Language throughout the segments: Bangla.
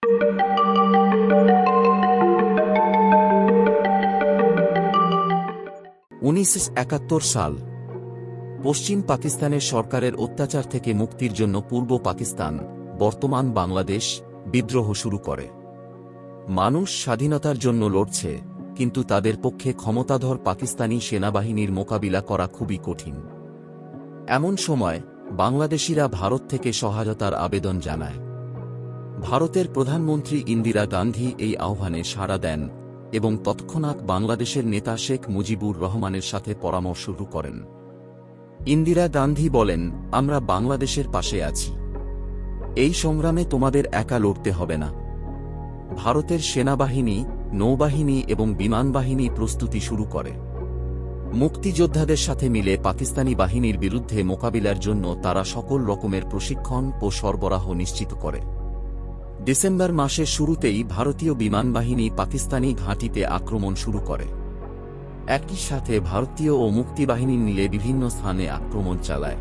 1971 সাল। পশ্চিম পাকিস্তানের সরকারের অত্যাচার থেকে মুক্তির জন্য পূর্ব পাকিস্তান, বর্তমান বাংলাদেশ, বিদ্রোহ শুরু করে। মানুষ স্বাধীনতার জন্য লড়ছে, কিন্তু তাদের পক্ষে ক্ষমতাধর পাকিস্তানি সেনাবাহিনীর মোকাবিলা করা খুবই কঠিন। এমন সময় বাংলাদেশিরা ভারত থেকে সহায়তার আবেদন জানায়। ভারতের প্রধানমন্ত্রী ইন্দিরা গান্ধী এই আহ্বানে সাড়া দেন এবং তৎক্ষণাৎ বাংলাদেশের নেতা শেখ মুজিবুর রহমানের সাথে পরামর্শ শুরু করেন। ইন্দিরা গান্ধী বলেন, আমরা বাংলাদেশের পাশে আছি। এই সংগ্রামে তোমাদের একা লড়তে হবে না। ভারতের সেনাবাহিনী, নৌবাহিনী এবং বিমান বাহিনী প্রস্তুতি শুরু করে। মুক্তিযোদ্ধাদের সাথে মিলে পাকিস্তানি বাহিনীর বিরুদ্ধে মোকাবিলার জন্য তারা সকল রকমের প্রশিক্ষণ ও সরবরাহ নিশ্চিত করে। ডিসেম্বর মাসের শুরুতেই ভারতীয় বিমান বাহিনী পাকিস্তানি ঘাঁটিতে আক্রমণ শুরু করে। একই সাথে ভারতীয় ও মুক্তিবাহিনী মিলে বিভিন্ন স্থানে আক্রমণ চালায়।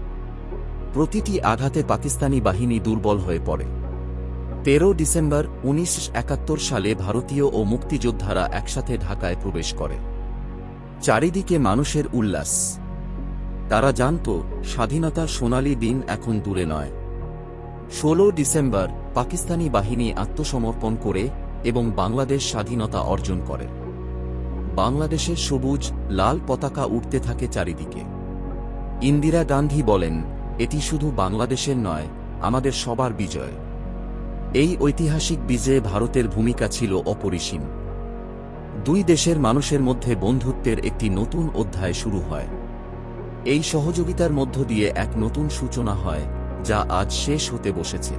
প্রতিটি আঘাতে পাকিস্তানি বাহিনী দুর্বল হয়ে পড়ে। 13 ডিসেম্বর 1971 সালে ভারতীয় ও মুক্তিযোদ্ধারা একসাথে ঢাকায় প্রবেশ করে। চারিদিকে মানুষের উল্লাস। তারা জানত স্বাধীনতার সোনালী দিন এখন দূরে নয়। 16 ডিসেম্বর পাকিস্তানি বাহিনী আত্মসমর্পণ করে এবং বাংলাদেশ স্বাধীনতা অর্জন করে। বাংলাদেশের সবুজ লাল পতাকা উঠতে থাকে চারিদিকে। ইন্দিরা গান্ধী বলেন, এটি শুধু বাংলাদেশের নয়, আমাদের সবার বিজয়। এই ঐতিহাসিক বিজয়ে ভারতের ভূমিকা ছিল অপরিসীম। দুই দেশের মানুষের মধ্যে বন্ধুত্বের একটি নতুন অধ্যায় শুরু হয়। এই সহযোগিতার মধ্য দিয়ে এক নতুন সূচনা হয়, যা আজ শেষ হতে বসেছে।